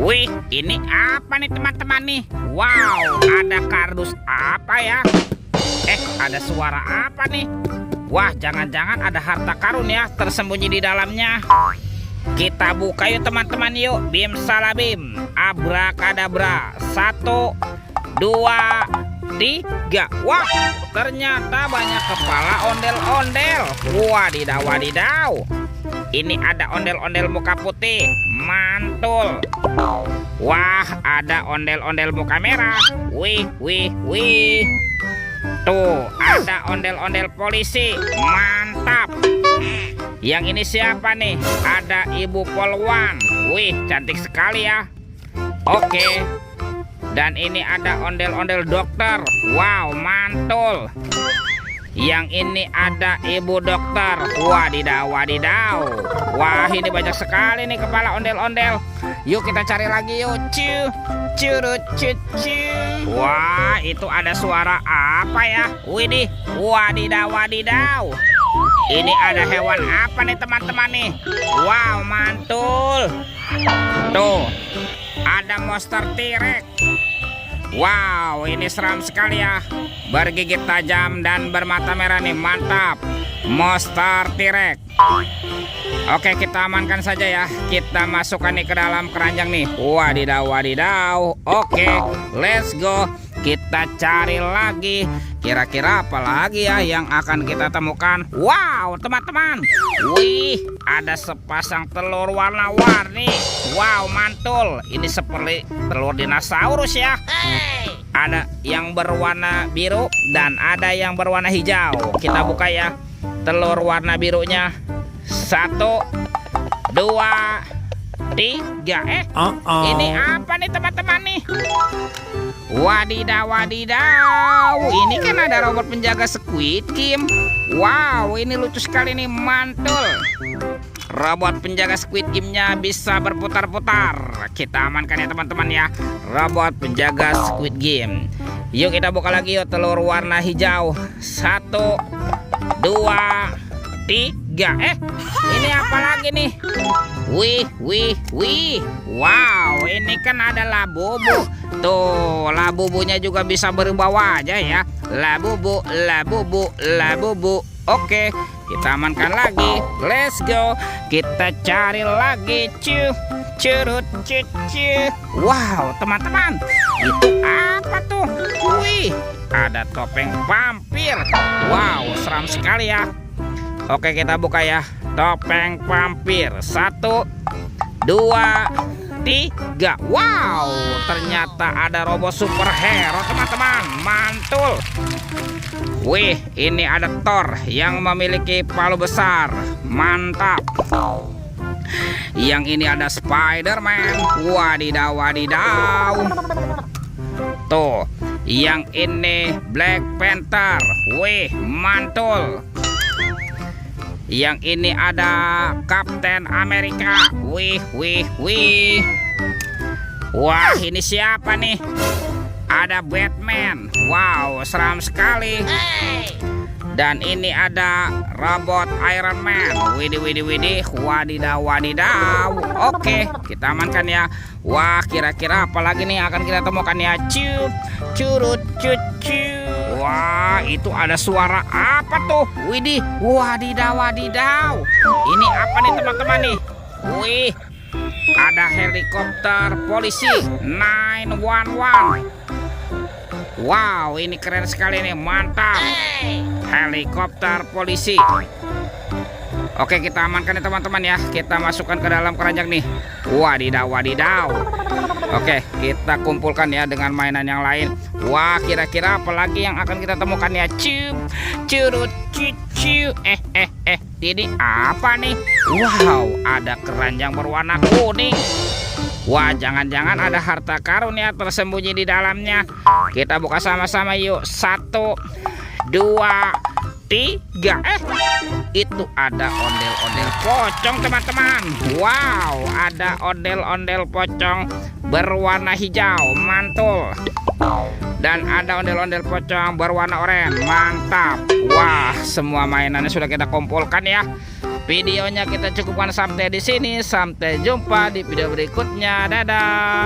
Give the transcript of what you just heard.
Wih, ini apa nih teman-teman nih? Wow, ada kardus apa ya? Ada suara apa nih? Wah, jangan-jangan ada harta karun ya tersembunyi di dalamnya. Kita buka yuk teman-teman yuk. Bim salabim, abrakadabra. 1, 2, 3. Wah, ternyata banyak kepala ondel-ondel. Wadidaw, wadidaw. Ini ada ondel-ondel muka putih, mantul. Wah, ada ondel-ondel muka merah. Wih, wih, wih. Tuh, ada ondel-ondel polisi, mantap. Yang ini siapa nih? Ada Ibu Polwan. Wih, cantik sekali ya. Oke. Dan ini ada ondel-ondel dokter. Wow, mantul. Yang ini ada ibu dokter. Wadidaw, wadidaw. Wah, ini banyak sekali nih kepala ondel-ondel. Yuk kita cari lagi yuk. Curut, cucu. Wah, itu ada suara apa ya? Widih, wadidaw, wadidaw. Ini ada hewan apa nih teman-teman nih? Wow, mantul. Tuh, ada monster T-Rex. Wow, ini seram sekali ya. Bergigit tajam dan bermata merah nih, mantap. Monster T-Rex. Oke, kita amankan saja ya. Kita masukkan nih ke dalam keranjang nih. Wadidaw, wadidaw. Oke, let's go. Kita cari lagi. Kira-kira apa lagi ya yang akan kita temukan? Wow, teman-teman. Wih, ada sepasang telur warna-warni. Wow, mantul. Ini seperti telur dinosaurus ya. Ada yang berwarna biru dan ada yang berwarna hijau. Kita buka ya. Telur warna birunya. 1, 2, 3. Ini apa nih teman-teman nih? Wadidaw, wadidaw. Ini kan ada robot penjaga Squid Game. Wow, ini lucu sekali nih, mantul. Robot penjaga Squid Game-nya bisa berputar-putar. Kita amankan ya teman-teman ya. Robot penjaga Squid Game. Yuk kita buka lagi yuk telur warna hijau. 1, 2, 3. Ini apa lagi nih? Wih, wih, wih. Wow, ini kan ada labubu. Tuh, labubunya juga bisa berubah wajah ya. Labubu, labubu, labubu. Oke, kita amankan lagi. Let's go. Kita cari lagi. Curut, cucu. Wow, teman-teman. Itu apa tuh? Wih, ada topeng vampir. Wow, seram sekali ya. Oke, kita buka ya. Topeng vampir. 1, 2, 3. Wow, ternyata ada robot superhero teman-teman. Mantul. Wih, ini ada Thor yang memiliki palu besar. Mantap. Yang ini ada Spider-Man. Wadidaw, wadidaw. Tuh, yang ini Black Panther. Wih, mantul. Yang ini ada Captain America. Wih, wih, wih. Wah, ini siapa nih? Ada Batman. Wow, seram sekali. Dan ini ada robot Iron Man. Widih, widih, widih. Wadidaw, wadidaw. Oke, kita amankan ya. Wah, kira-kira apa lagi nih akan kita temukan ya? Curut, cucu. Wah, itu ada suara apa tuh? Widih, wadidaw, wadidaw. Ini apa nih teman-teman nih? Wih, ada helikopter polisi 911. Wow, ini keren sekali nih, mantap. Helikopter polisi. Oke, kita amankan ya teman-teman ya. Kita masukkan ke dalam keranjang nih. Wadidaw, wadidaw. Oke, kita kumpulkan ya dengan mainan yang lain. Wah, kira-kira apa lagi yang akan kita temukan ya? Curut, cucu. Ini apa nih? Wow, ada keranjang berwarna kuning. Wah, jangan-jangan ada harta karun ya tersembunyi di dalamnya. Kita buka sama-sama yuk. 1, 2, 3. Itu ada ondel-ondel pocong teman-teman. Wow, ada ondel-ondel pocong berwarna hijau, mantul. Dan ada ondel-ondel pocong berwarna oranye, mantap. Wah, semua mainannya sudah kita kumpulkan ya. Videonya kita cukupkan sampai di sini. Sampai jumpa di video berikutnya. Dadah.